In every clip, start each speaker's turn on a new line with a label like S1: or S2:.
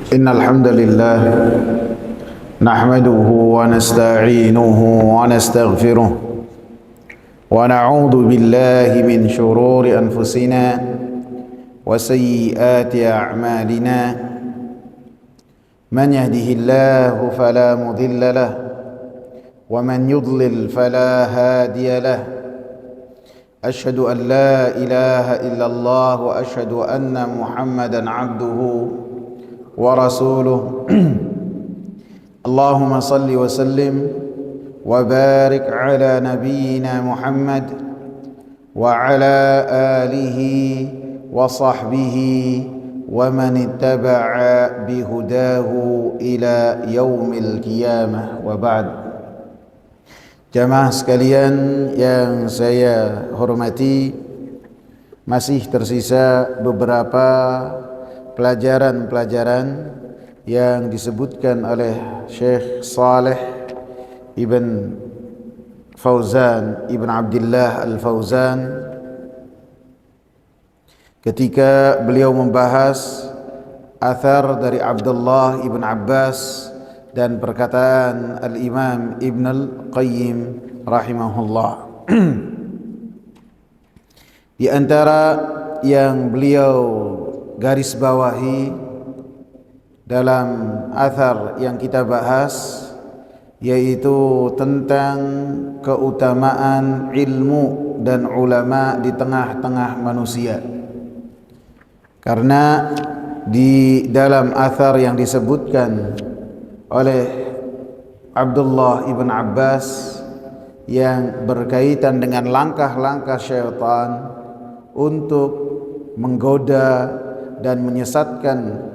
S1: إن الحمد لله نحمده ونستعينه ونستغفره ونعوذ بالله من شرور أنفسنا وسيئات أعمالنا من يهده الله فلا مضل له ومن يضلل فلا هادي له أشهد أن لا إله إلا الله وأشهد أن محمدا عبده ورسوله اللهم صل وسلم وبارك على نبينا محمد وعلى آله وصحبه ومن اتبع بهداه إلى يوم القيامة وبعد. Jamaah sekalian yang saya hormati, masih tersisa beberapa pelajaran-pelajaran yang disebutkan oleh Syekh Saleh Ibn Fauzan Ibn Abdullah Al-Fauzan ketika beliau membahas athar dari Abdullah Ibn Abbas dan perkataan Al-Imam Ibn Al-Qayyim rahimahullah. Di antara yang beliau garis bawahi dalam athar yang kita bahas yaitu tentang keutamaan ilmu dan ulama di tengah-tengah manusia. Karena di dalam athar yang disebutkan oleh Abdullah Ibn Abbas yang berkaitan dengan langkah-langkah syaitan untuk menggoda dan menyesatkan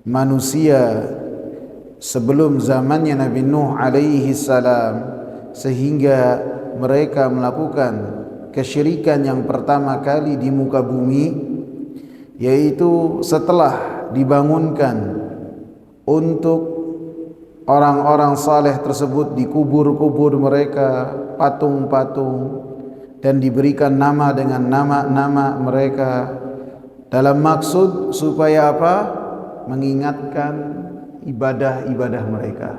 S1: manusia sebelum zamannya Nabi Nuh alaihi salam, sehingga mereka melakukan kesyirikan yang pertama kali di muka bumi, yaitu setelah dibangunkan untuk orang-orang saleh tersebut di kubur-kubur mereka, patung-patung, dan diberikan nama dengan nama-nama mereka dalam maksud supaya apa? Mengingatkan ibadah-ibadah mereka,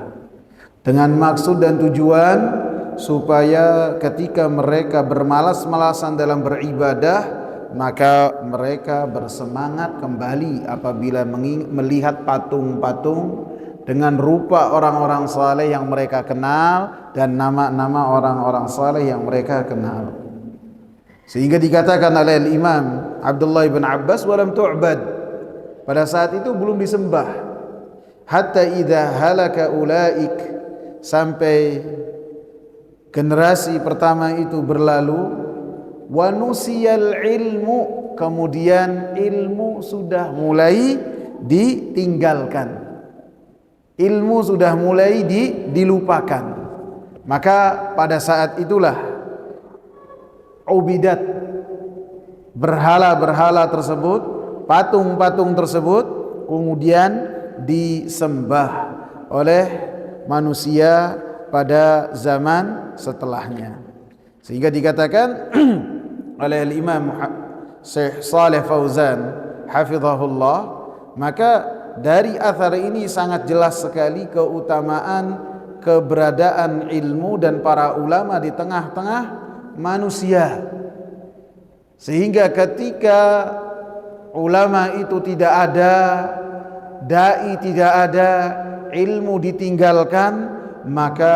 S1: dengan maksud dan tujuan supaya ketika mereka bermalas-malasan dalam beribadah, maka mereka bersemangat kembali apabila melihat patung-patung dengan rupa orang-orang saleh yang mereka kenal dan nama-nama orang-orang saleh yang mereka kenal. Sehingga dikatakan oleh Imam Abdullah ibn Abbas, walam tu'bad, pada saat itu belum disembah, hatta idza halaka ulaik, sampai generasi pertama itu berlalu, wa nusiyal ilmu, kemudian ilmu sudah mulai ditinggalkan, ilmu sudah mulai dilupakan. Maka pada saat itulah ubidat, berhala-berhala tersebut, patung-patung tersebut kemudian disembah oleh manusia pada zaman setelahnya. Sehingga dikatakan oleh Imam Syekh Saleh Fauzan hafizahullah, maka dari athar ini sangat jelas sekali keutamaan keberadaan ilmu dan para ulama di tengah-tengah manusia. Sehingga ketika ulama itu tidak ada, dai tidak ada, ilmu ditinggalkan, maka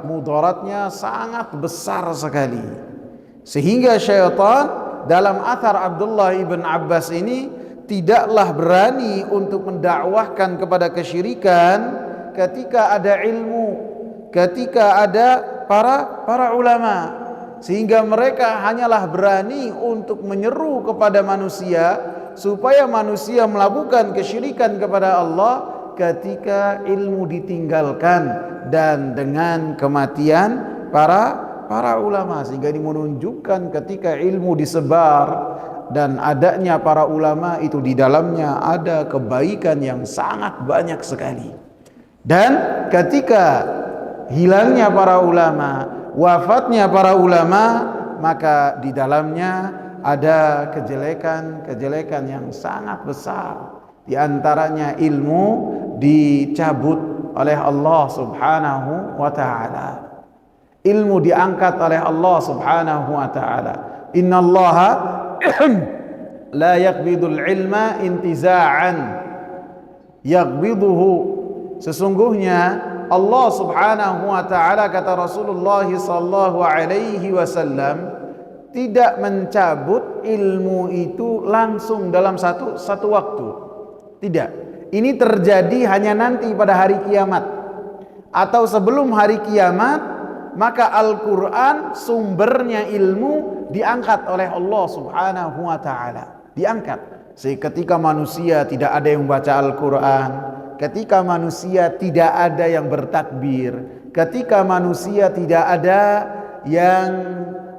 S1: mudaratnya sangat besar sekali. Sehingga syaitan dalam athar Abdullah ibn Abbas ini tidaklah berani untuk mendakwahkan kepada kesyirikan ketika ada ilmu, ketika ada para ulama, sehingga mereka hanyalah berani untuk menyeru kepada manusia supaya manusia melakukan kesyirikan kepada Allah ketika ilmu ditinggalkan dan dengan kematian para ulama. Sehingga ini menunjukkan ketika ilmu disebar dan adanya para ulama itu, di dalamnya ada kebaikan yang sangat banyak sekali. Dan ketika hilangnya para ulama, wafatnya para ulama, maka di dalamnya ada kejelekan-kejelekan yang sangat besar. Di antaranya ilmu dicabut oleh Allah Subhanahu wa taala. Ilmu diangkat oleh Allah Subhanahu wa taala. Innallaha la yaqbidul ilma intiza'an yaqbiduhu. Sesungguhnya Allah Subhanahu wa taala, kata Rasulullah sallallahu alaihi wasallam, tidak mencabut ilmu itu langsung dalam satu waktu. Tidak. Ini terjadi hanya nanti pada hari kiamat atau sebelum hari kiamat, maka Al-Qur'an sumbernya ilmu diangkat oleh Allah Subhanahu wa taala. Diangkat. Ketika manusia tidak ada yang membaca Al-Qur'an, ketika manusia tidak ada yang bertakbir, ketika manusia tidak ada yang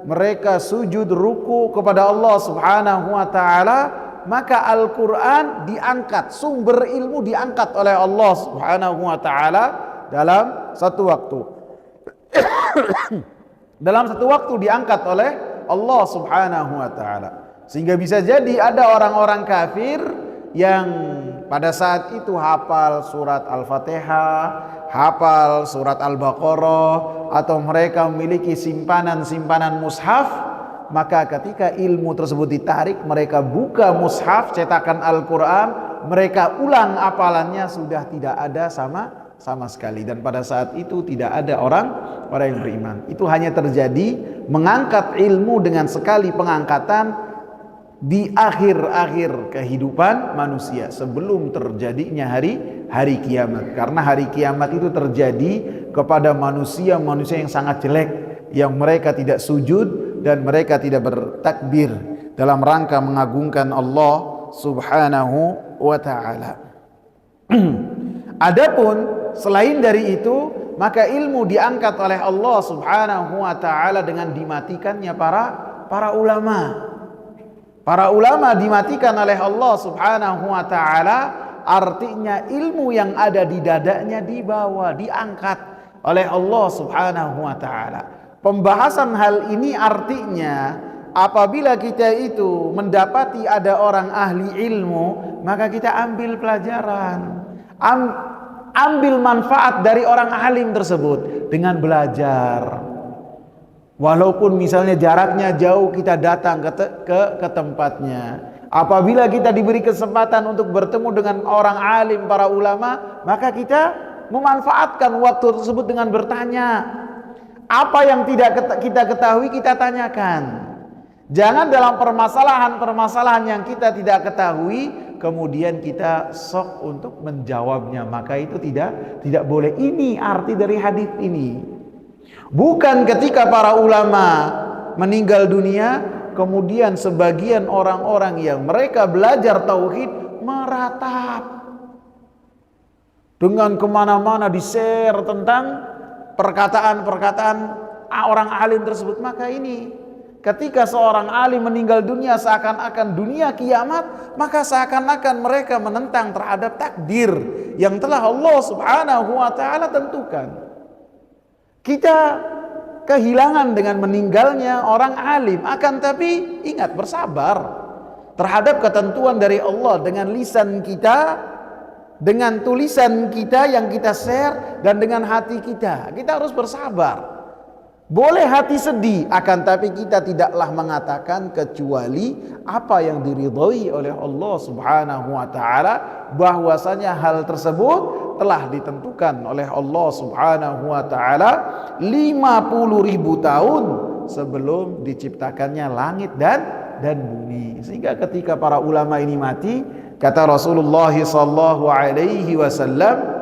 S1: mereka sujud ruku kepada Allah Subhanahu wa taala, maka Al-Qur'an diangkat, sumber ilmu diangkat oleh Allah Subhanahu wa taala dalam satu waktu. Dalam satu waktu diangkat oleh Allah Subhanahu wa taala. Sehingga bisa jadi ada orang-orang kafir yang pada saat itu hafal surat Al-Fatihah, hafal surat Al-Baqarah, atau mereka memiliki simpanan-simpanan mushaf, maka ketika ilmu tersebut ditarik, mereka buka mushaf cetakan Al-Quran, mereka ulang hafalannya, sudah tidak ada sama sekali. Dan pada saat itu tidak ada orang yang beriman. Itu hanya terjadi mengangkat ilmu dengan sekali pengangkatan di akhir-akhir kehidupan manusia, sebelum terjadinya hari kiamat. Karena hari kiamat itu terjadi kepada manusia-manusia yang sangat jelek, yang mereka tidak sujud dan mereka tidak bertakbir dalam rangka mengagungkan Allah Subhanahu wa taala. Adapun selain dari itu, maka ilmu diangkat oleh Allah Subhanahu wa taala dengan dimatikannya para ulama. Para ulama dimatikan oleh Allah Subhanahu wa taala, artinya ilmu yang ada di dadanya dibawa, diangkat oleh Allah Subhanahu wa taala. Pembahasan hal ini artinya apabila kita itu mendapati ada orang ahli ilmu, maka kita ambil pelajaran, ambil manfaat dari orang alim tersebut dengan belajar. Walaupun misalnya jaraknya jauh, kita datang ke tempatnya. Apabila kita diberi kesempatan untuk bertemu dengan orang alim, para ulama, maka kita memanfaatkan waktu tersebut dengan bertanya. Apa yang tidak kita ketahui, kita tanyakan. Jangan dalam permasalahan yang kita tidak ketahui kemudian kita sok untuk menjawabnya, maka itu tidak boleh. Ini arti dari hadis ini. Bukan ketika para ulama meninggal dunia, kemudian sebagian orang-orang yang mereka belajar tauhid meratap dengan kemana-mana di-share tentang perkataan-perkataan orang alim tersebut. Maka ini ketika seorang alim meninggal dunia, seakan-akan dunia kiamat, maka seakan-akan mereka menentang terhadap takdir yang telah Allah Subhanahu wa taala tentukan. Kita kehilangan dengan meninggalnya orang alim, akan tapi ingat, bersabar terhadap ketentuan dari Allah dengan lisan kita, dengan tulisan kita yang kita share, dan dengan hati kita. Kita harus bersabar. Boleh hati sedih, akan tapi kita tidaklah mengatakan kecuali apa yang diridhoi oleh Allah Subhanahu wa taala, bahwasanya hal tersebut telah ditentukan oleh Allah Subhanahu wa taala 50.000 tahun sebelum diciptakannya langit dan bumi. Sehingga ketika para ulama ini mati, kata Rasulullah sallallahu alaihi wasallam,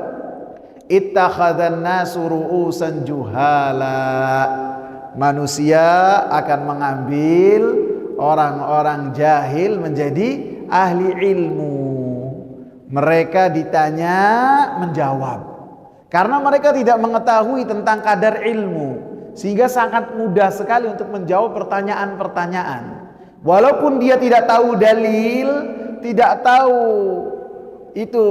S1: ittakhadhan nasu ru'usan juhala. Manusia akan mengambil orang-orang jahil menjadi ahli ilmu. Mereka ditanya, menjawab. Karena mereka tidak mengetahui tentang kadar ilmu, sehingga sangat mudah sekali untuk menjawab pertanyaan-pertanyaan. Walaupun dia tidak tahu dalil, tidak tahu itu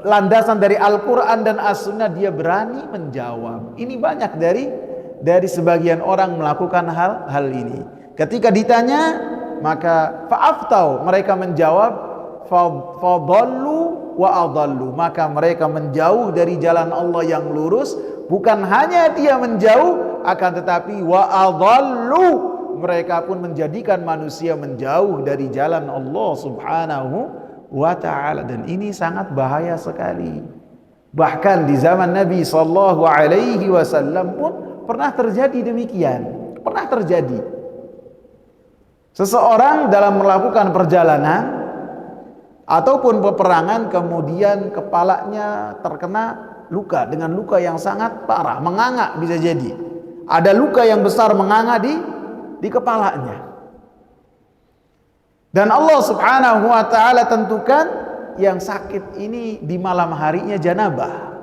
S1: landasan dari Al-Quran dan As-Sunnah, dia berani menjawab. Ini banyak dari sebagian orang melakukan hal ini. Ketika ditanya, maka fa'aftau, mereka menjawab fadallu wa adallu, maka mereka menjauh dari jalan Allah yang lurus. Bukan hanya dia menjauh, akan tetapi wa adallu, mereka pun menjadikan manusia menjauh dari jalan Allah Subhanahu wa ta'ala. Dan ini sangat bahaya sekali. Bahkan di zaman Nabi sallallahu alaihi wasallam pun pernah terjadi demikian. Pernah terjadi. Seseorang dalam melakukan perjalanan ataupun peperangan, kemudian kepalanya terkena luka dengan luka yang sangat parah, menganga bisa jadi. Ada luka yang besar menganga di kepalanya. Dan Allah Subhanahu wa ta'ala tentukan yang sakit ini di malam harinya janabah.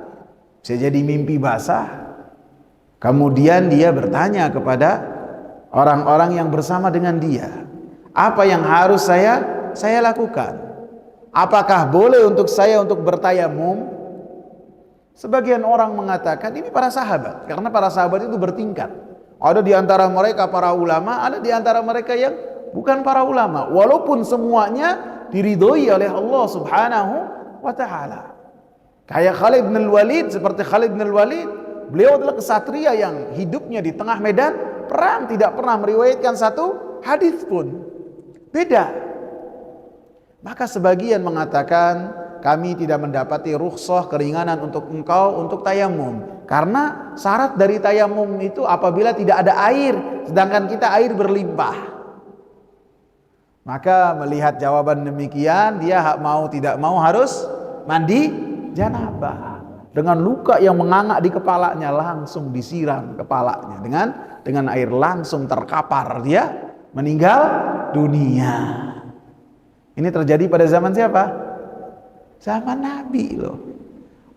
S1: Bisa jadi mimpi basah. Kemudian dia bertanya kepada orang-orang yang bersama dengan dia, apa yang harus saya lakukan? Apakah boleh untuk saya untuk bertayamum? Sebagian orang mengatakan ini para sahabat, karena para sahabat itu bertingkat. Ada di antara mereka para ulama, ada di antara mereka yang bukan para ulama, walaupun semuanya diridhoi oleh Allah Subhanahu wa ta'ala. Kayak Khalid bin Walid, seperti Khalid bin Walid, beliau adalah kesatria yang hidupnya di tengah medan perang, tidak pernah meriwayatkan satu hadis pun. Beda. Maka sebagian mengatakan kami tidak mendapati rukhsah, keringanan untuk engkau untuk tayamum, karena syarat dari tayamum itu apabila tidak ada air, sedangkan kita air berlimpah. Maka melihat jawaban demikian, dia mau tidak mau harus mandi janabah. Dengan luka yang menganga di kepalanya, langsung disiram kepalanya dengan air, langsung terkapar, dia meninggal dunia. Ini terjadi pada zaman siapa? Zaman Nabi loh.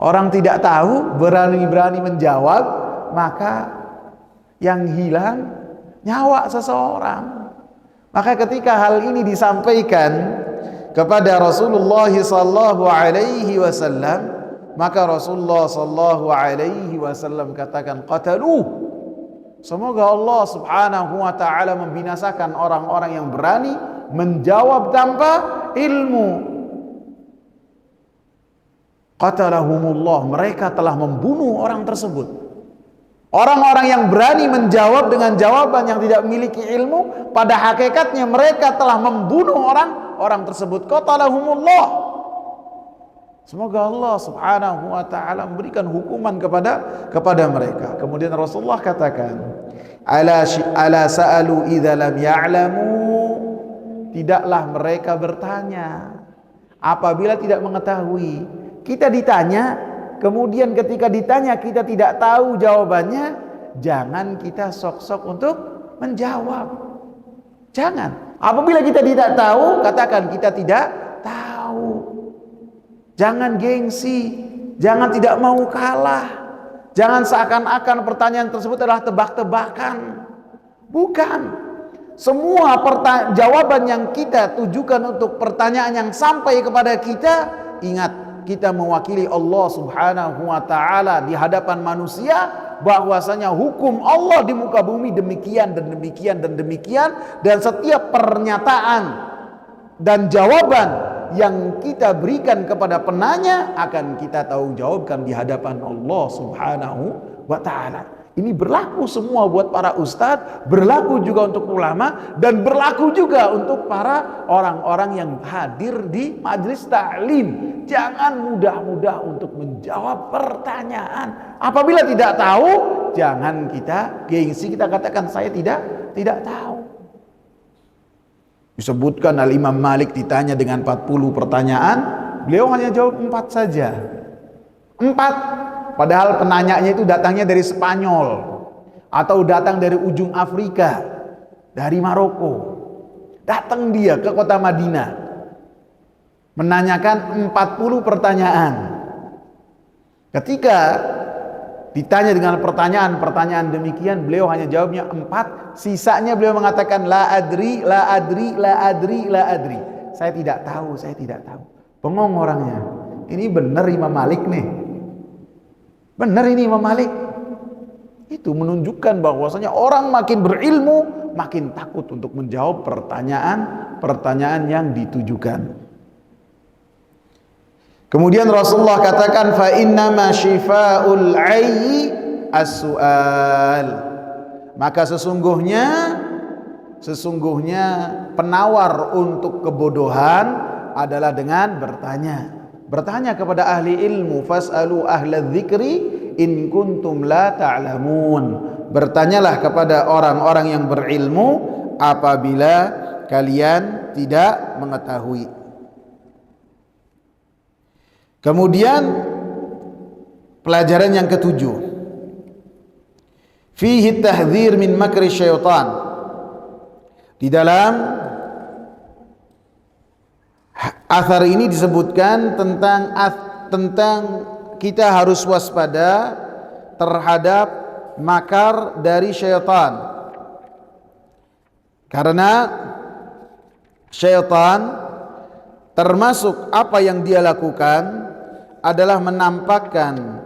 S1: Orang tidak tahu berani-berani menjawab, maka yang hilang nyawa seseorang. Maka ketika hal ini disampaikan kepada Rasulullah sallallahu alaihi wasallam, maka Rasulullah sallallahu alaihi wasallam katakan, qataluh, semoga Allah Subhanahu wa ta'ala membinasakan orang-orang yang berani menjawab tanpa ilmu. Qatalahumullah, mereka telah membunuh orang tersebut. Orang-orang yang berani menjawab dengan jawaban yang tidak memiliki ilmu, pada hakikatnya mereka telah membunuh orang tersebut. Qatalahumullah. Semoga Allah Subhanahu wa ta'ala memberikan hukuman kepada mereka. Kemudian Rasulullah katakan, ala sa'alu idza lam ya'lamu, tidaklah mereka bertanya apabila tidak mengetahui. Kita ditanya, kemudian ketika ditanya kita tidak tahu jawabannya, jangan kita sok-sok untuk menjawab. Jangan. Apabila kita tidak tahu, katakan kita tidak tahu. Jangan gengsi, jangan tidak mau kalah. Jangan seakan-akan pertanyaan tersebut adalah tebak-tebakan. Bukan. Semua jawaban yang kita tujukan untuk pertanyaan yang sampai kepada kita, ingat, kita mewakili Allah Subhanahu wa ta'ala di hadapan manusia, bahwasanya hukum Allah di muka bumi demikian dan demikian dan demikian, dan setiap pernyataan dan jawaban yang kita berikan kepada penanya akan kita tahu jawabkan di hadapan Allah Subhanahu wa ta'ala. Ini berlaku semua buat para ustadz, berlaku juga untuk ulama, dan berlaku juga untuk para orang-orang yang hadir di majelis ta'lim. Jangan mudah-mudah untuk menjawab pertanyaan. Apabila tidak tahu, jangan kita gengsi, kita katakan saya tidak tahu. Disebutkan Al-Imam Malik ditanya dengan 40 pertanyaan, beliau hanya jawab 4 saja. 4. Padahal penanyanya itu datangnya dari Spanyol, atau datang dari ujung Afrika, dari Maroko. Datang dia ke kota Madinah, menanyakan 40 pertanyaan. Ketika ditanya dengan pertanyaan demikian, beliau hanya jawabnya 4. Sisanya beliau mengatakan la adri, la adri, la adri, la adri. Saya tidak tahu, saya tidak tahu. Bengong orangnya. Ini benar Imam Malik nih. Benar ini Imam Malik. Itu menunjukkan bahwasanya orang makin berilmu, makin takut untuk menjawab pertanyaan yang ditujukan. Kemudian Rasulullah katakan fa innama syifa'ul 'ayyi as-su'al. Maka sesungguhnya penawar untuk kebodohan adalah dengan bertanya. Bertanya kepada ahli ilmu, fas'alu ahla dzikri in kuntum la ta'lamun. Bertanyalah kepada orang-orang yang berilmu apabila kalian tidak mengetahui. Kemudian pelajaran yang ketujuh, fihi tahdzir min makri syaitan. Di dalam athar ini disebutkan tentang kita harus waspada terhadap makar dari syaitan. Karena syaitan termasuk apa yang dia lakukan adalah menampakkan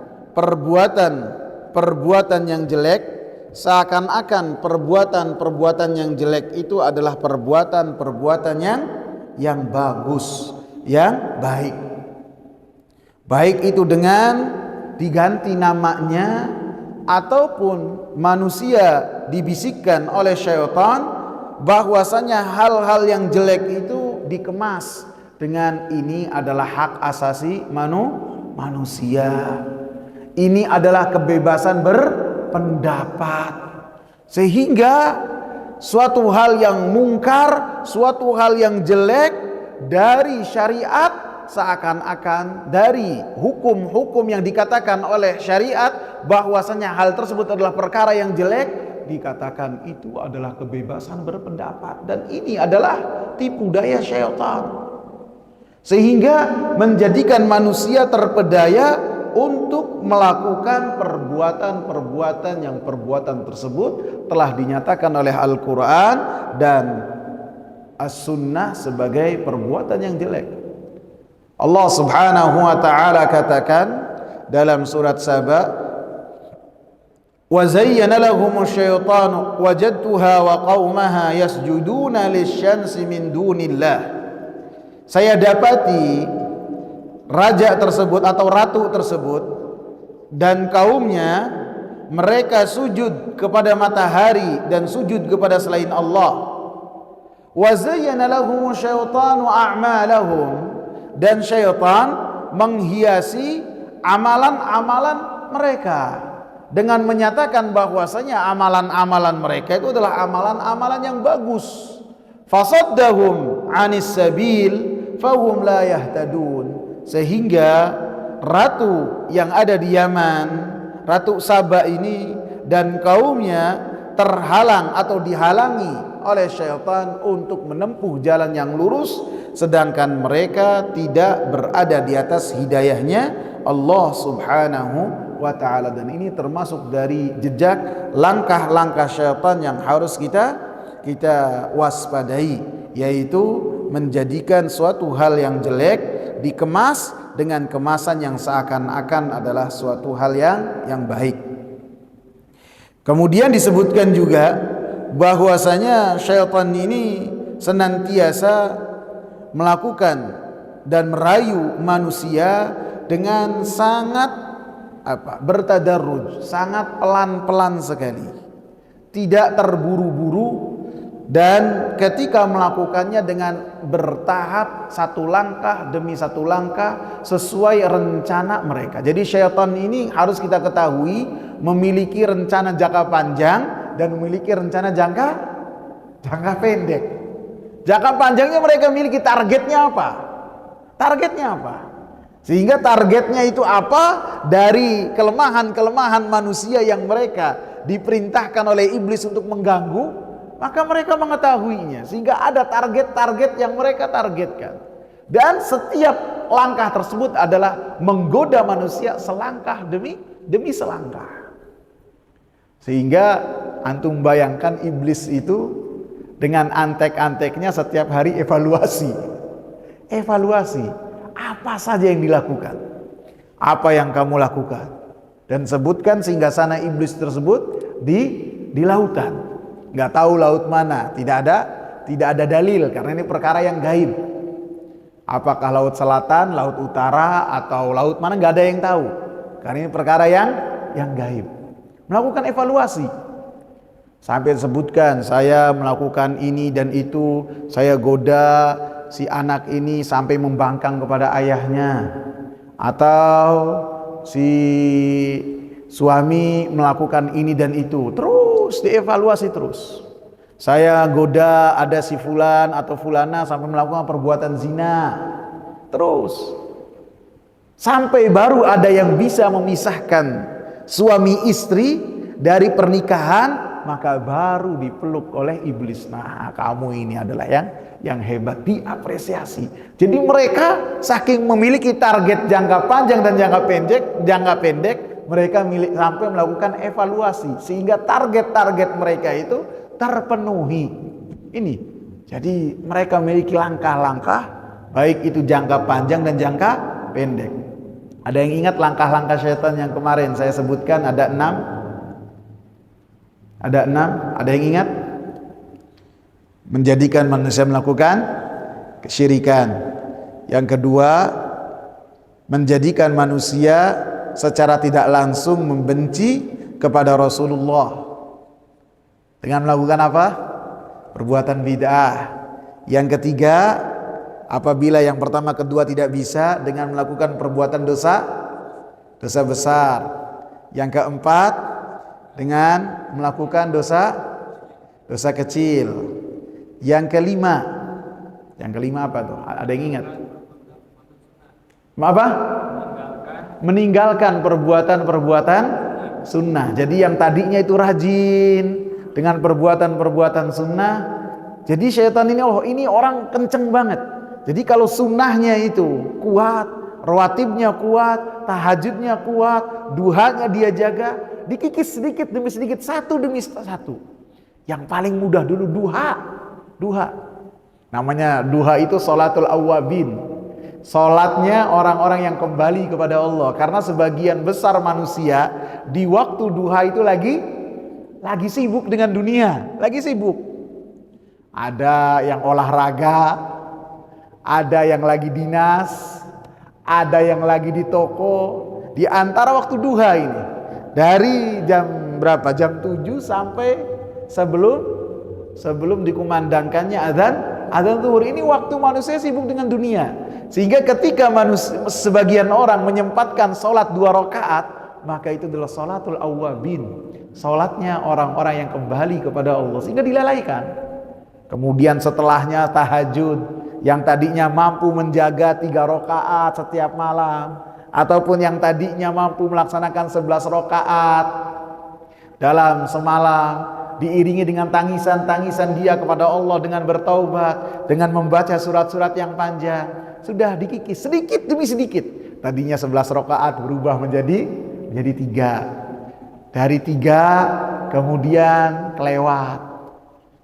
S1: perbuatan yang jelek, seakan-akan perbuatan yang jelek itu adalah perbuatan yang bagus, yang baik. Baik itu dengan diganti namanya ataupun manusia dibisikkan oleh syaitan bahwasanya hal-hal yang jelek itu dikemas dengan ini adalah hak asasi manusia. Ini adalah kebebasan berpendapat. Sehingga suatu hal yang mungkar, suatu hal yang jelek dari syariat, seakan-akan dari hukum-hukum yang dikatakan oleh syariat bahwasanya hal tersebut adalah perkara yang jelek, dikatakan itu adalah kebebasan berpendapat. Dan ini adalah tipu daya syaitan, sehingga menjadikan manusia terpedaya untuk melakukan perbuatan yang tersebut telah dinyatakan oleh Al-Quran dan As-Sunnah sebagai perbuatan yang jelek. Allah Subhanahu wa ta'ala katakan dalam surat Saba, wa zayyana lahumu syaitanu wajadtuha wa qaumaha yasjuduna lisyamsi min dunillah. Saya dapati raja tersebut atau ratu tersebut dan kaumnya, mereka sujud kepada matahari dan sujud kepada selain Allah. Wa zayyana lahum syaitanu a'malahum, dan syaitan menghiasi amalan-amalan mereka dengan menyatakan bahwasanya amalan-amalan mereka itu adalah amalan-amalan yang bagus. Fasaddahum 'anis sabil fahum la yahtadun. Sehingga ratu yang ada di Yaman, Ratu Saba ini dan kaumnya terhalang atau dihalangi oleh syaitan untuk menempuh jalan yang lurus, sedangkan mereka tidak berada di atas hidayahnya Allah Subhanahu wa ta'ala. Dan ini termasuk dari jejak langkah-langkah syaitan yang harus kita waspadai, yaitu menjadikan suatu hal yang jelek dikemas dengan kemasan yang seakan-akan adalah suatu hal yang baik. Kemudian disebutkan juga bahwasanya syaitan ini senantiasa melakukan dan merayu manusia dengan sangat bertadarruj, sangat pelan-pelan sekali, tidak terburu-buru, dan ketika melakukannya dengan bertahap, satu langkah demi satu langkah sesuai rencana mereka. Jadi syaitan ini harus kita ketahui memiliki rencana jangka panjang dan memiliki rencana jangka pendek. Jangka panjangnya mereka memiliki targetnya apa? Sehingga targetnya itu apa? Dari kelemahan-kelemahan manusia yang mereka diperintahkan oleh iblis untuk mengganggu, maka mereka mengetahuinya, sehingga ada target-target yang mereka targetkan. Dan setiap langkah tersebut adalah menggoda manusia selangkah demi selangkah. Sehingga antum bayangkan iblis itu dengan antek-anteknya setiap hari evaluasi apa saja yang dilakukan, apa yang kamu lakukan, dan sebutkan sehingga sana iblis tersebut di lautan. Nggak tahu laut mana, tidak ada dalil karena ini perkara yang gaib. Apakah laut selatan, laut utara, atau laut mana, nggak ada yang tahu. Karena ini perkara yang gaib. Melakukan evaluasi. Sampai disebutkan, saya melakukan ini dan itu, saya goda si anak ini sampai membangkang kepada ayahnya, atau si suami melakukan ini dan itu, terus dievaluasi terus. Saya goda ada si fulan atau fulana sampai melakukan perbuatan zina, terus sampai baru ada yang bisa memisahkan suami istri dari pernikahan, maka baru dipeluk oleh iblis. Nah, kamu ini adalah yang hebat, diapresiasi. Jadi mereka saking memiliki target jangka panjang dan jangka pendek, mereka sampai melakukan evaluasi sehingga target-target mereka itu terpenuhi. Ini. Jadi mereka memiliki langkah-langkah baik itu jangka panjang dan jangka pendek. Ada yang ingat langkah-langkah syaitan yang kemarin saya sebutkan? Ada 6. Ada 6. Ada yang ingat? Menjadikan manusia melakukan kesyirikan. Yang kedua, menjadikan manusia secara tidak langsung membenci kepada Rasulullah dengan melakukan apa? Perbuatan bid'ah. Yang ketiga, apabila yang pertama kedua tidak bisa, dengan melakukan perbuatan dosa besar. Yang keempat, dengan melakukan dosa kecil. Yang kelima apa tuh? Ada yang ingat? Apa? Meninggalkan perbuatan sunnah. Jadi yang tadinya itu rajin dengan perbuatan sunnah, jadi syaitan ini, ini orang kenceng banget. Jadi kalau sunnahnya itu kuat, rawatibnya kuat, tahajudnya kuat, duhanya dia jaga, dikikis sedikit demi sedikit, satu demi satu. Yang paling mudah dulu duha. Namanya duha itu sholatul awwabin. Sholatnya orang-orang yang kembali kepada Allah. Karena sebagian besar manusia di waktu duha itu lagi sibuk dengan dunia, lagi sibuk. Ada yang olahraga, ada yang lagi dinas, ada yang lagi di toko. Di antara waktu duha ini, dari jam berapa? Jam 7 sampai sebelum dikumandangkannya azan zuhur. Ini waktu manusia sibuk dengan dunia. Sehingga ketika sebagian orang menyempatkan sholat 2 rakaat, maka itu adalah sholatul awwabin, sholatnya orang-orang yang kembali kepada Allah, sehingga dilalaikan. Kemudian setelahnya tahajud, yang tadinya mampu menjaga 3 rakaat setiap malam, ataupun yang tadinya mampu melaksanakan 11 rakaat dalam semalam, diiringi dengan tangisan-tangisan dia kepada Allah dengan bertaubat, dengan membaca surat-surat yang panjang, sudah dikikis sedikit demi sedikit. Tadinya 11 rakaat berubah menjadi 3. Dari 3 kemudian kelewat.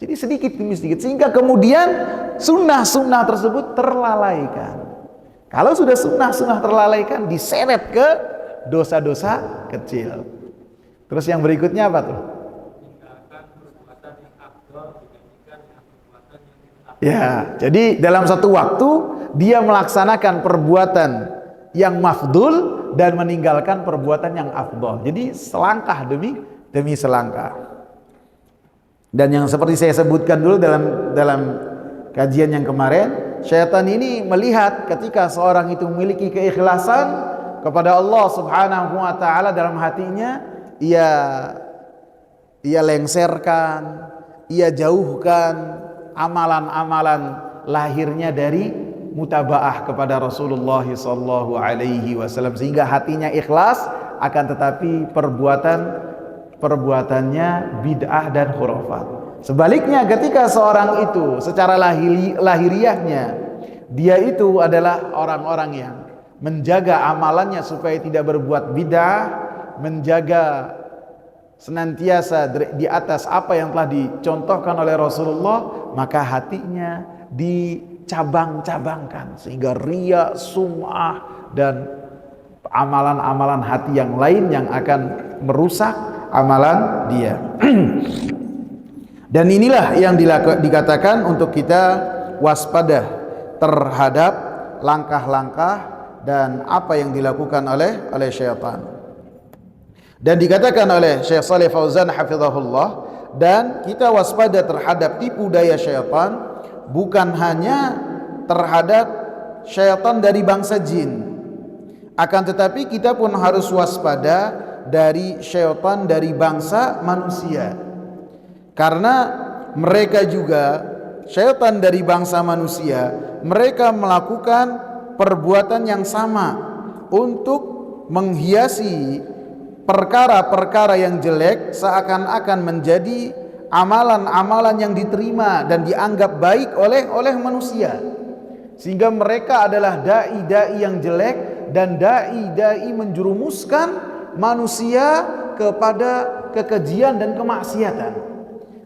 S1: Jadi sedikit demi sedikit, sehingga kemudian sunnah-sunnah tersebut terlalaikan. Kalau sudah sunnah-sunnah terlalaikan, diseret ke dosa-dosa kecil. Terus yang berikutnya apa tuh? Ya, jadi dalam satu waktu dia melaksanakan perbuatan yang mafdul dan meninggalkan perbuatan yang afdol. Jadi selangkah demi selangkah. Dan yang seperti saya sebutkan dulu dalam kajian yang kemarin, syaitan ini melihat ketika seorang itu memiliki keikhlasan kepada Allah Subhanahu wa taala dalam hatinya, ia lengserkan, ia jauhkan amalan-amalan lahirnya dari mutabaah kepada Rasulullah sallallahu alaihi wasallam, sehingga hatinya ikhlas, akan tetapi perbuatannya bid'ah dan khurafat. Sebaliknya ketika seorang itu secara lahiriahnya dia itu adalah orang-orang yang menjaga amalannya supaya tidak berbuat bid'ah, menjaga senantiasa di atas apa yang telah dicontohkan oleh Rasulullah, maka hatinya dicabang-cabangkan sehingga riya, sum'ah dan amalan-amalan hati yang lain yang akan merusak amalan dia. Dan inilah yang dikatakan untuk kita waspada terhadap langkah-langkah dan apa yang dilakukan oleh syaitan. Dan dikatakan oleh Syekh Shalih Fauzan hafizahullah, dan kita waspada terhadap tipu daya syaitan bukan hanya terhadap syaitan dari bangsa jin, akan tetapi kita pun harus waspada dari syaitan dari bangsa manusia, karena mereka juga syaitan dari bangsa manusia, mereka melakukan perbuatan yang sama untuk menghiasi perkara-perkara yang jelek seakan-akan menjadi amalan-amalan yang diterima dan dianggap baik oleh manusia, sehingga mereka adalah dai-dai yang jelek dan dai-dai menjerumuskan manusia kepada kekejian dan kemaksiatan.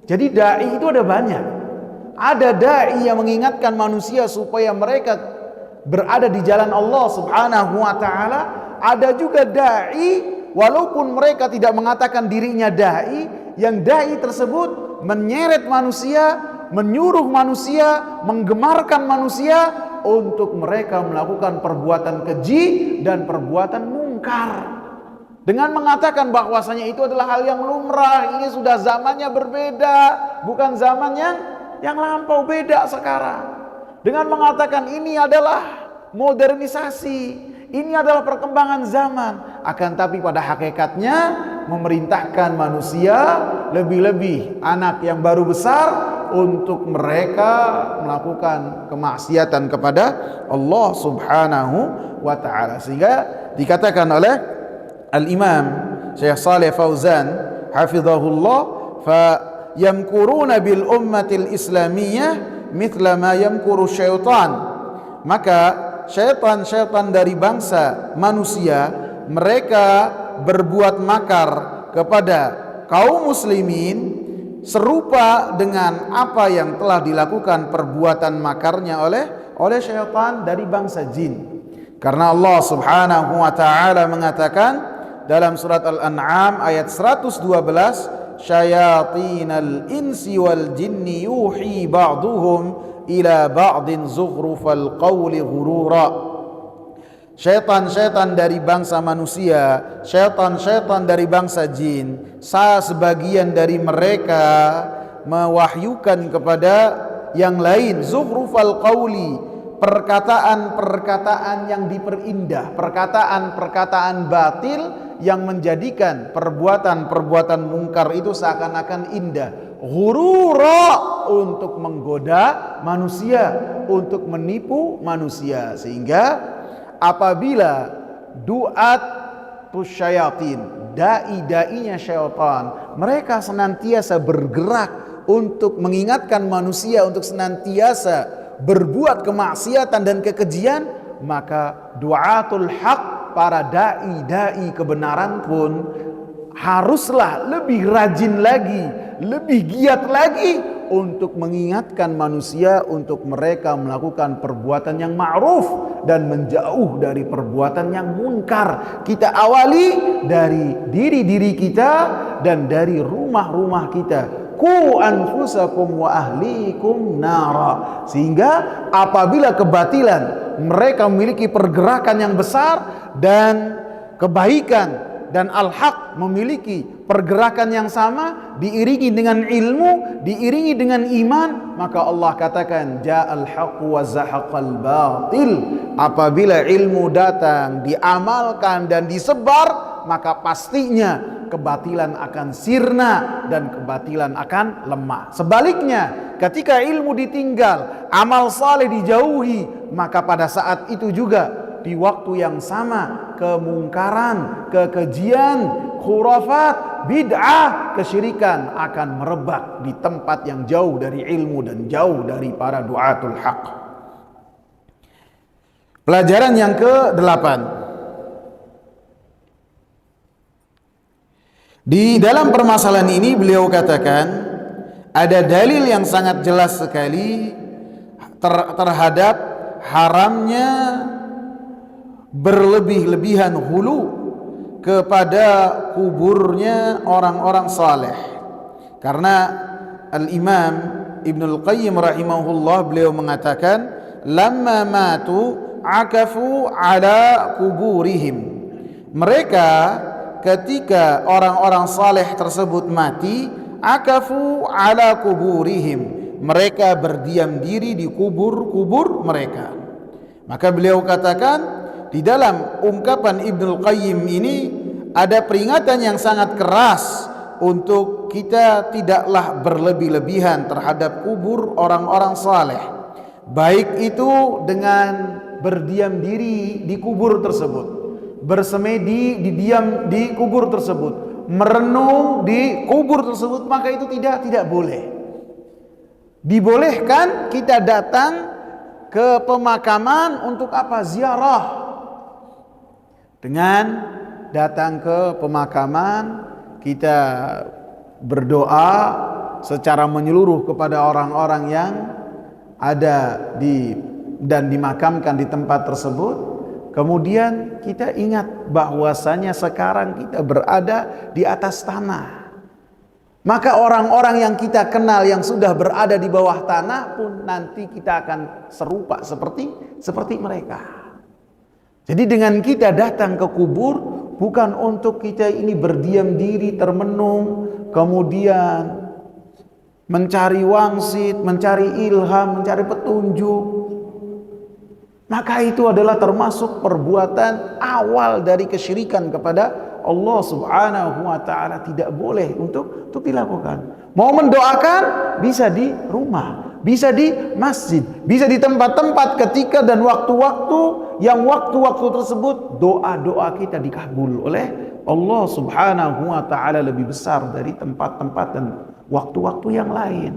S1: Jadi dai itu ada banyak. Ada dai yang mengingatkan manusia supaya mereka berada di jalan Allah Subhanahu wa taala. Ada juga dai walaupun mereka tidak mengatakan dirinya dai, yang dai tersebut menyeret manusia, menyuruh manusia, menggemarkan manusia untuk mereka melakukan perbuatan keji dan perbuatan mungkar, dengan mengatakan bahwasanya itu adalah hal yang lumrah. Ini sudah zamannya berbeda, bukan zaman yang lampau, beda sekarang. Dengan mengatakan ini adalah modernisasi, ini adalah perkembangan zaman, akan tapi pada hakikatnya memerintahkan manusia, lebih-lebih anak yang baru besar, untuk mereka melakukan kemaksiatan kepada Allah Subhanahu wa taala. Sehingga dikatakan oleh Al-Imam Syekh Shalih Fauzan hafizahullah, fa yamkuruna bil ummatil islamiyah mithla ma yamkuru syaitan. Maka syaitan-syaitan dari bangsa manusia, mereka berbuat makar kepada kaum muslimin serupa dengan apa yang telah dilakukan perbuatan makarnya oleh syaitan dari bangsa jin. Karena Allah Subhanahu wa taala mengatakan dalam surat Al-An'am ayat 112, syayatinal insi wal jinni yuhi ba'duhum ila ba'din zukhrufal qawli ghurura. Syaitan-syaitan dari bangsa manusia, syaitan-syaitan dari bangsa jin, sebagian dari mereka mewahyukan kepada yang lain zukhrufal qawli, perkataan-perkataan yang diperindah, perkataan-perkataan batil yang menjadikan perbuatan-perbuatan mungkar itu seakan-akan indah, ghurura, untuk menggoda manusia, untuk menipu manusia. Sehingga apabila duat syayatin, dai-dainya syaitan, mereka senantiasa bergerak untuk mengingatkan manusia untuk senantiasa berbuat kemaksiatan dan kekejian, maka duatul haq, para dai-dai kebenaran pun haruslah lebih rajin lagi, lebih giat lagi untuk mengingatkan manusia untuk mereka melakukan perbuatan yang ma'ruf dan menjauh dari perbuatan yang munkar. Kita awali dari diri-diri kita dan dari rumah-rumah kita. Qu anfusakum wa ahlikum nara. Sehingga apabila kebatilan mereka memiliki pergerakan yang besar dan kebaikan dan al-haq memiliki pergerakan yang sama, diiringi dengan ilmu, diiringi dengan iman, maka Allah katakan ja'al haqq wa zahaqal batil. Apabila ilmu datang, diamalkan dan disebar, maka pastinya kebatilan akan sirna dan kebatilan akan lemah. Sebaliknya, ketika ilmu ditinggal, amal saleh dijauhi, maka pada saat itu juga di waktu yang sama kemungkaran, kekejian, khurafat, bid'ah, kesyirikan akan merebak di tempat yang jauh dari ilmu dan jauh dari para duatul haq. Pelajaran yang ke-8. Di dalam permasalahan ini beliau katakan ada dalil yang sangat jelas sekali terhadap haramnya berlebih-lebihan hulu kepada kuburnya orang-orang saleh. Karena Al-Imam Ibnul Qayyim rahimahullah beliau mengatakan lamma matu akafu ala kuburihim. Mereka ketika orang-orang saleh tersebut mati, akafu ala kuburihim, mereka berdiam diri di kubur-kubur mereka. Maka beliau katakan di dalam ungkapan Ibnul Qayyim ini ada peringatan yang sangat keras untuk kita tidaklah berlebih-lebihan terhadap kubur orang-orang saleh, baik itu dengan berdiam diri di kubur tersebut, bersemedi diam di kubur tersebut, merenung di kubur tersebut, maka itu tidak boleh. Dibolehkan kita datang ke pemakaman untuk apa? Ziarah. Dengan datang ke pemakaman, kita berdoa secara menyeluruh kepada orang-orang yang ada dan dimakamkan di tempat tersebut. Kemudian kita ingat bahwasanya sekarang kita berada di atas tanah. Maka orang-orang yang kita kenal yang sudah berada di bawah tanah pun nanti kita akan serupa seperti mereka. Jadi dengan kita datang ke kubur bukan untuk kita ini berdiam diri termenung, kemudian mencari wangsit, mencari ilham, mencari petunjuk. Maka itu adalah termasuk perbuatan awal dari kesyirikan kepada Allah Subhanahu wa ta'ala. Tidak boleh untuk dilakukan. Mau mendoakan bisa di rumah, bisa di masjid, bisa di tempat-tempat ketika dan waktu-waktu yang waktu-waktu tersebut doa-doa kita dikabul oleh Allah Subhanahu wa ta'ala lebih besar dari tempat-tempat dan waktu-waktu yang lain.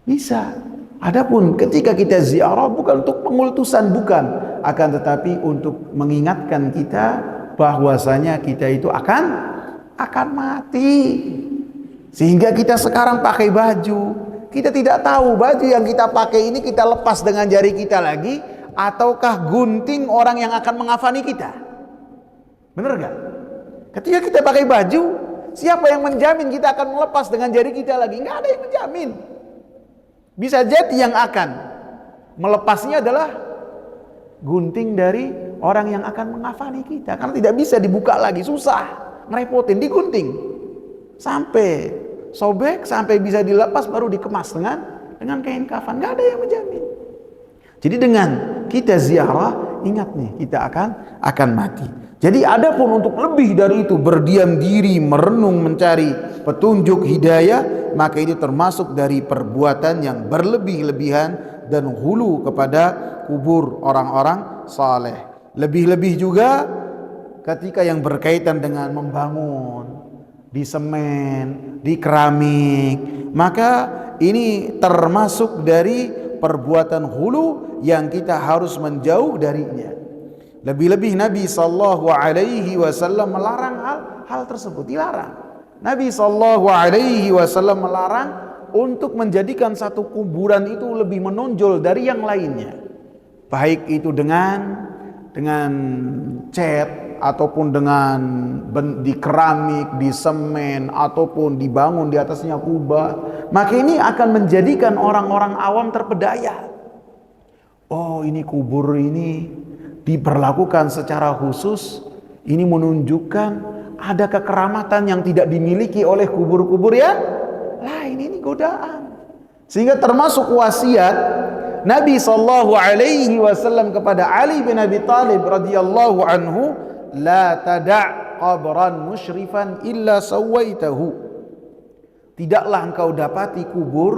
S1: Bisa. Adapun ketika kita ziarah bukan untuk pengultusan, bukan, akan tetapi untuk mengingatkan kita bahwasanya kita itu akan mati. Sehingga kita sekarang pakai baju, kita tidak tahu baju yang kita pakai ini kita lepas dengan jari kita lagi ataukah gunting orang yang akan mengafani kita. Benar gak? Ketika kita pakai baju, siapa yang menjamin kita akan melepas dengan jari kita lagi? Nggak ada yang menjamin. Bisa jadi yang akan melepasnya adalah gunting dari orang yang akan mengafani kita, karena tidak bisa dibuka lagi, susah, ngerepotin, digunting sampai sobek, sampai bisa dilepas baru dikemas dengan kain kafan. Nggak ada yang menjamin. Jadi dengan kita ziarah, ingat nih kita akan mati. Jadi adapun untuk lebih dari itu, berdiam diri, merenung, mencari petunjuk hidayah, maka itu termasuk dari perbuatan yang berlebih-lebihan dan hulu kepada kubur orang-orang saleh. Lebih-lebih juga ketika yang berkaitan dengan membangun di semen, di keramik, maka ini termasuk dari perbuatan hulu yang kita harus menjauh darinya. Lebih-lebih Nabi sallallahu alaihi wasallam melarang hal tersebut, dilarang. Nabi sallallahu alaihi wasallam melarang untuk menjadikan satu kuburan itu lebih menonjol dari yang lainnya. Baik itu dengan cat ataupun dengan di keramik, di semen ataupun dibangun di atasnya kubah. Maka ini akan menjadikan orang-orang awam terpedaya. Oh, ini kubur ini diperlakukan secara khusus, ini menunjukkan ada kekeramatan yang tidak dimiliki oleh kubur-kubur ya lain. Ini godaan. Sehingga termasuk wasiat Nabi sallallahu alaihi wasallam kepada Ali bin Abi Thalib radhiyallahu anhu, la tada' qabran musyrifan illa sawaitahu. Tidaklah engkau dapati kubur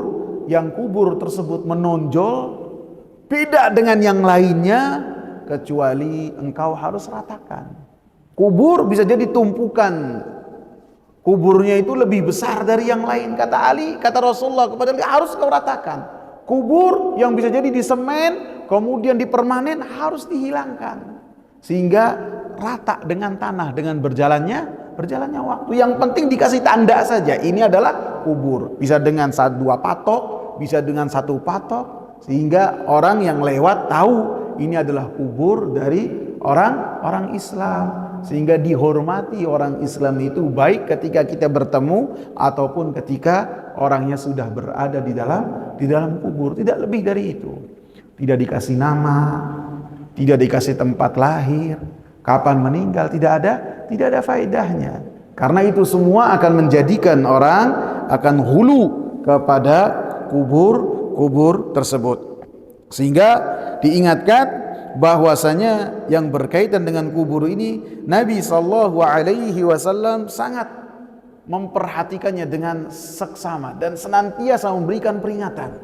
S1: yang kubur tersebut menonjol beda dengan yang lainnya kecuali engkau harus ratakan. Kubur bisa jadi tumpukan, kuburnya itu lebih besar dari yang lain. Kata Ali, kata Rasulullah kepada Ali, harus kau ratakan. Kubur yang bisa jadi di semen kemudian dipermanen harus dihilangkan sehingga rata dengan tanah dengan berjalannya waktu. Yang penting dikasih tanda saja, ini adalah kubur. Bisa dengan dua patok, bisa dengan satu patok, sehingga orang yang lewat tahu ini adalah kubur dari orang Islam, sehingga dihormati orang Islam itu baik ketika kita bertemu ataupun ketika orangnya sudah berada di dalam kubur. Tidak lebih dari itu. Tidak dikasih nama, tidak dikasih tempat lahir, kapan meninggal, tidak ada faedahnya. Karena itu semua akan menjadikan orang akan hulu kepada kubur tersebut. Sehingga diingatkan bahwasanya yang berkaitan dengan kubur ini Nabi sallallahu alaihi wasallam sangat memperhatikannya dengan seksama dan senantiasa memberikan peringatan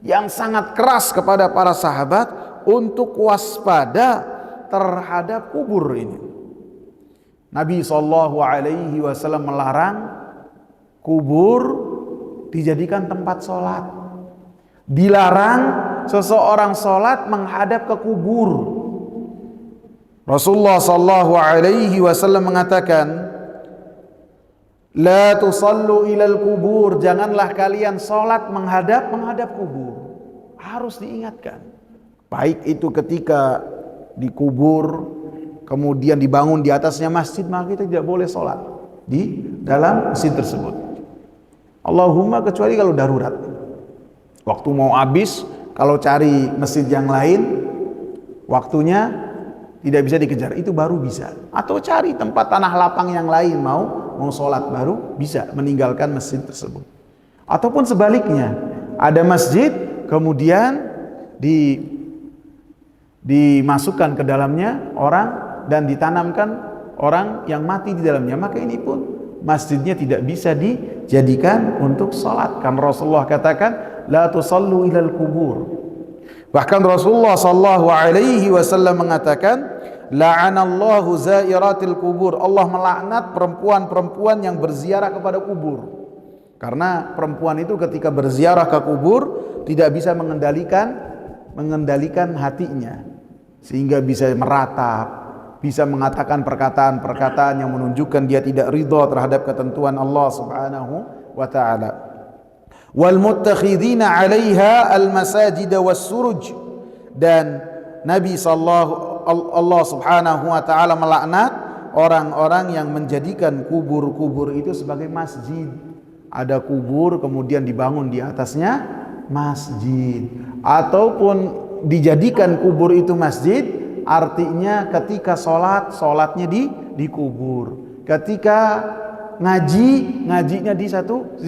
S1: yang sangat keras kepada para sahabat untuk waspada terhadap kubur ini. Nabi sallallahu alaihi wasallam melarang kubur dijadikan tempat sholat. Dilarang seseorang sholat menghadap ke kubur. Rasulullah sallallahu alaihi wasallam mengatakan, la tusallu ilal kubur, janganlah kalian sholat menghadap kubur. Harus diingatkan. Baik itu ketika dikubur, kemudian dibangun di atasnya masjid, maka kita tidak boleh sholat di dalam masjid tersebut. Allahumma kecuali kalau darurat. Waktu mau habis, kalau cari masjid yang lain, waktunya tidak bisa dikejar, itu baru bisa. Atau cari tempat tanah lapang yang lain, mau sholat baru bisa meninggalkan masjid tersebut. Ataupun sebaliknya, ada masjid kemudian dimasukkan ke dalamnya orang dan ditanamkan orang yang mati di dalamnya, maka ini pun masjidnya tidak bisa dijadikan untuk sholat. Kan Rasulullah katakan, la tusallu ilal kubur. Bahkan Rasulullah sallallahu alaihi wasallam mengatakan, la'anallahu zairatil kubur. Allah melaknat perempuan-perempuan yang berziarah kepada kubur. Karena perempuan itu ketika berziarah ke kubur tidak bisa mengendalikan hatinya, sehingga bisa meratap, bisa mengatakan perkataan-perkataan yang menunjukkan dia tidak ridha terhadap ketentuan Allah Subhanahu wa taala. Wal muttakhidina 'alaiha al masajid was suruj, dan Nabi Allah Subhanahu wa taala melaknat orang-orang yang menjadikan kubur-kubur itu sebagai masjid. Ada kubur kemudian dibangun di atasnya masjid, ataupun dijadikan kubur itu masjid, artinya ketika sholatnya di kubur, ketika ngajinya di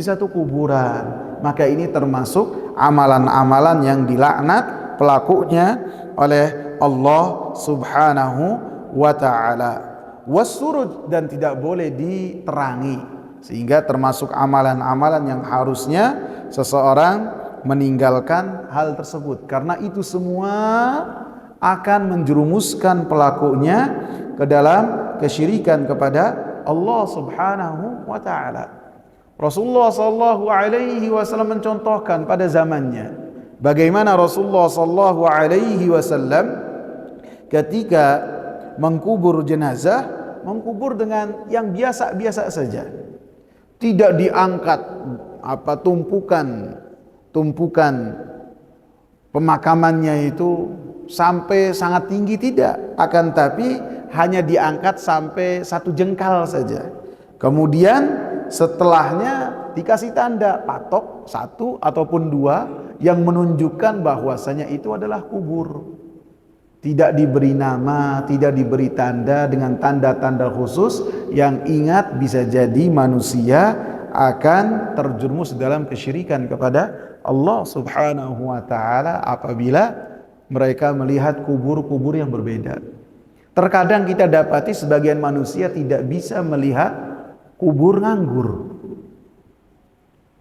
S1: satu kuburan. Maka ini termasuk amalan-amalan yang dilaknat pelakunya oleh Allah Subhanahu wa taala. Wassuruj, dan tidak boleh diterangi, sehingga termasuk amalan-amalan yang harusnya seseorang meninggalkan hal tersebut, karena itu semua akan menjerumuskan pelakunya ke dalam kesyirikan kepada Allah Subhanahu wa taala. Rasulullah sallallahu alaihi wasallam mencontohkan pada zamannya bagaimana Rasulullah sallallahu alaihi wasallam ketika mengkubur jenazah, mengkubur dengan yang biasa-biasa saja. Tidak diangkat tumpukan pemakamannya itu sampai sangat tinggi, tidak, akan tapi hanya diangkat sampai 1 jengkal saja. Kemudian setelahnya dikasih tanda patok 1 ataupun 2 yang menunjukkan bahwasanya itu adalah kubur. Tidak diberi nama, tidak diberi tanda dengan tanda-tanda khusus yang ingat bisa jadi manusia akan terjerumus dalam kesyirikan kepada Allah Subhanahu wa taala apabila mereka melihat kubur-kubur yang berbeda. Terkadang kita dapati sebagian manusia tidak bisa melihat kubur nganggur.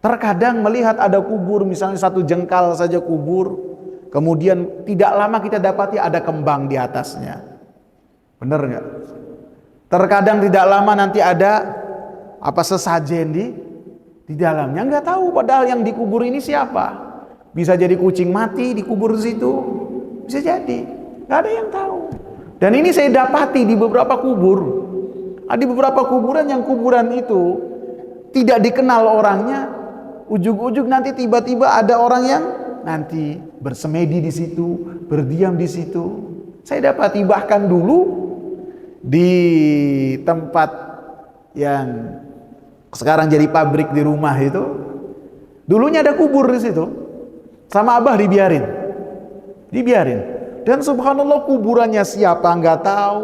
S1: Terkadang melihat ada kubur, misalnya 1 jengkal saja kubur, kemudian tidak lama kita dapati ada kembang di atasnya. Benar nggak? Terkadang tidak lama nanti ada sesajen di dalamnya, nggak tahu padahal yang dikubur ini siapa. Bisa jadi kucing mati dikubur di situ, bisa jadi, nggak ada yang tahu. Dan ini saya dapati di beberapa kubur. Ada beberapa kuburan yang kuburan itu tidak dikenal orangnya, ujug-ujug nanti tiba-tiba ada orang yang nanti bersemedi di situ, berdiam di situ. Saya dapati bahkan dulu di tempat yang sekarang jadi pabrik di rumah itu, dulunya ada kubur di situ. Sama Abah dibiarin. Dan subhanallah, kuburannya siapa nggak tahu.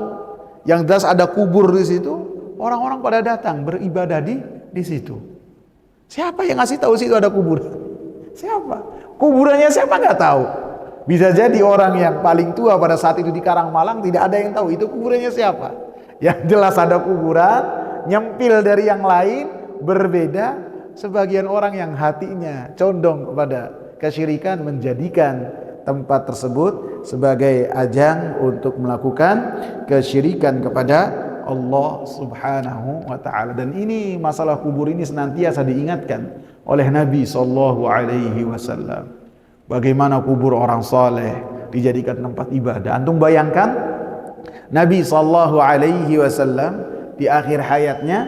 S1: Yang jelas ada kubur di situ, orang-orang pada datang beribadah di situ. Siapa yang ngasih tahu situ ada kuburan? Siapa? Kuburannya siapa nggak tahu. Bisa jadi orang yang paling tua pada saat itu di Karangmalang tidak ada yang tahu itu kuburannya siapa. Yang jelas ada kuburan, nyempil dari yang lain, berbeda. Sebagian orang yang hatinya condong kepada kesyirikan menjadikan tempat tersebut sebagai ajang untuk melakukan kesyirikan kepada Allah Subhanahu wa ta'ala. Dan ini masalah kubur ini senantiasa diingatkan oleh Nabi sallallahu alaihi wasallam. Bagaimana kubur orang saleh dijadikan tempat ibadah. Antum bayangkan Nabi sallallahu alaihi wasallam di akhir hayatnya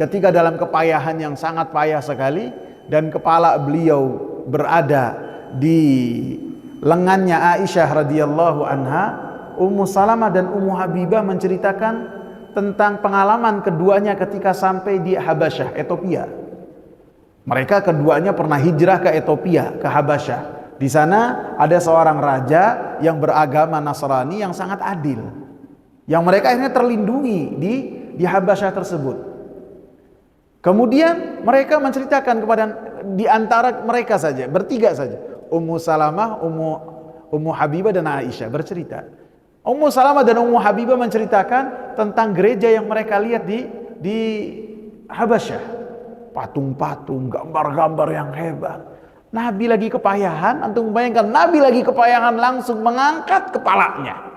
S1: ketika dalam kepayahan yang sangat payah sekali dan kepala beliau berada di lengannya Aisyah radhiyallahu anha, Ummu Salamah dan Ummu Habibah menceritakan tentang pengalaman keduanya ketika sampai di Habasyah, Ethiopia. Mereka keduanya pernah hijrah ke Ethiopia, ke Habasyah. Di sana ada seorang raja yang beragama Nasrani yang sangat adil. Yang mereka akhirnya terlindungi di Habasyah tersebut. Kemudian mereka menceritakan kepada di antara mereka saja, bertiga saja. Ummu Salamah, Ummu Habibah dan Aisyah bercerita. Ummu Salamah dan Ummu Habibah menceritakan tentang gereja yang mereka lihat di Habasyah. Patung-patung, gambar-gambar yang hebat. Nabi lagi kepayahan, antum bayangkan Nabi lagi kepayahan langsung mengangkat kepalanya.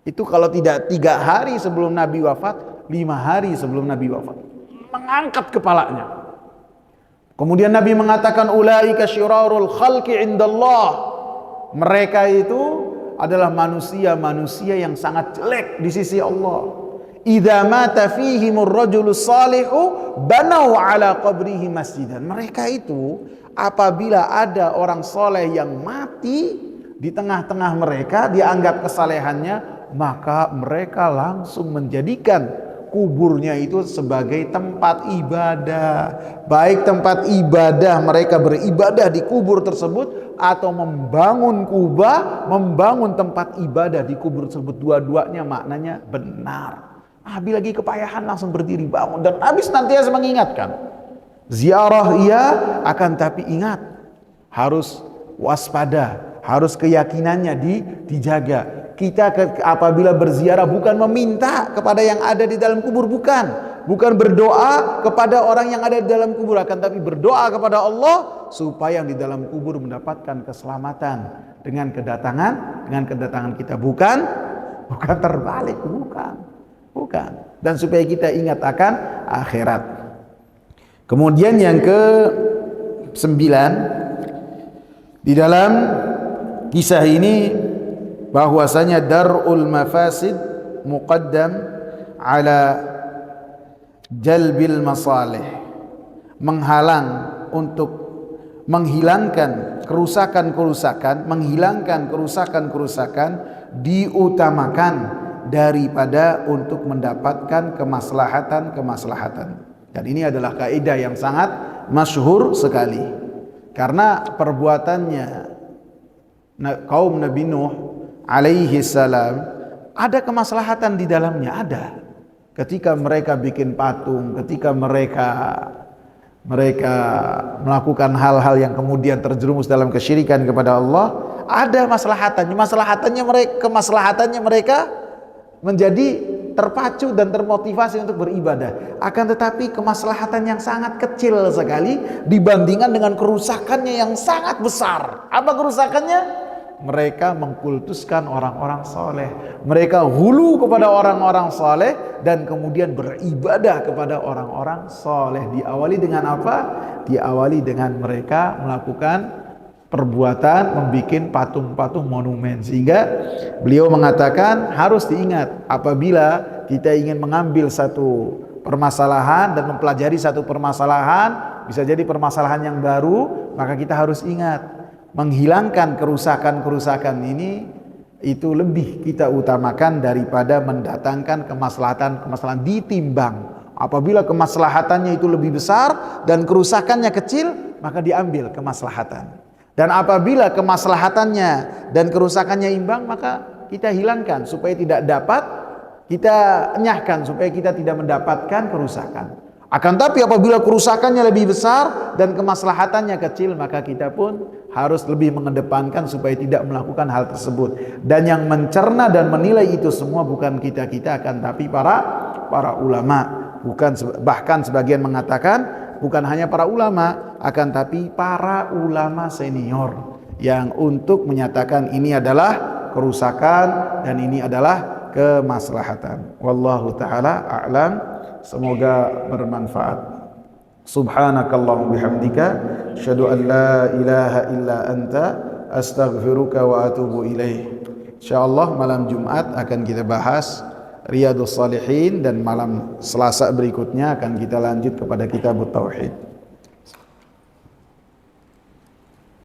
S1: Itu kalau tidak 3 hari sebelum Nabi wafat, 5 hari sebelum Nabi wafat. Mengangkat kepalanya. Kemudian Nabi mengatakan ulaika syirarul khalqi indallah. Mereka itu adalah manusia-manusia yang sangat jelek di sisi Allah. Idza mata fihimur rajulus salihu banau ala qabrihi masjidan. Mereka itu apabila ada orang soleh yang mati di tengah-tengah mereka dianggap kesalehannya, maka mereka langsung menjadikan kuburnya itu sebagai tempat ibadah. Baik tempat ibadah mereka beribadah di kubur tersebut atau membangun kubah, membangun tempat ibadah di kubur tersebut. Dua-duanya maknanya benar. Nabi lagi kepayahan langsung berdiri bangun. Dan Nabi senantiasa mengingatkan, ziarah iya akan tapi ingat, harus waspada, harus keyakinannya dijaga. Kita apabila berziarah bukan meminta kepada yang ada di dalam kubur, bukan berdoa kepada orang yang ada di dalam kubur, akan tapi berdoa kepada Allah supaya yang di dalam kubur mendapatkan keselamatan dengan kedatangan kita, bukan terbalik, bukan. Dan supaya kita ingat akan akhirat. Kemudian yang ke-9, di dalam kisah ini bahwasanya darul mafasid muqaddam ala jalbil masalih, menghalang untuk menghilangkan kerusakan-kerusakan, diutamakan daripada untuk mendapatkan kemaslahatan. Dan ini adalah kaidah yang sangat masyhur sekali. Karena perbuatannya kaum Nabi Nuh alaihi salam ada kemaslahatan di dalamnya, ada. Ketika mereka bikin patung, ketika mereka melakukan hal-hal yang kemudian terjerumus dalam kesyirikan kepada Allah, ada kemaslahatannya mereka menjadi terpacu dan termotivasi untuk beribadah. Akan tetapi kemaslahatan yang sangat kecil sekali dibandingkan dengan kerusakannya yang sangat besar. Apa kerusakannya? Mereka mengkultuskan orang-orang soleh. Mereka hulu kepada orang-orang soleh dan kemudian beribadah kepada orang-orang soleh. Diawali dengan apa? Diawali dengan mereka melakukan perbuatan membuat patung-patung monumen. Sehingga beliau mengatakan harus diingat apabila kita ingin mengambil satu permasalahan dan mempelajari satu permasalahan, bisa jadi permasalahan yang baru, maka kita harus ingat menghilangkan kerusakan-kerusakan ini itu lebih kita utamakan daripada mendatangkan kemaslahatan ditimbang. Apabila kemaslahatannya itu lebih besar dan kerusakannya kecil, maka diambil kemaslahatan. Dan apabila kemaslahatannya dan kerusakannya imbang, maka kita hilangkan supaya tidak dapat, kita enyahkan supaya kita tidak mendapatkan kerusakan. Akan tapi apabila kerusakannya lebih besar dan kemaslahatannya kecil, maka kita pun harus lebih mengedepankan supaya tidak melakukan hal tersebut. Dan yang mencerna dan menilai itu semua bukan kita-kita, akan tapi para ulama. Bahkan sebagian mengatakan bukan hanya para ulama, akan tapi para ulama senior yang untuk menyatakan ini adalah kerusakan dan ini adalah kemaslahatan. Wallahu taala a'lam. Semoga bermanfaat. Subhanakallahumma bihamdika asyhadu an la ilaha illa anta astaghfiruka wa atubu ilaih. Insyaallah malam Jumat akan kita bahas Riyadhus Shalihin dan malam Selasa berikutnya akan kita lanjut kepada Kitabut Tauhid.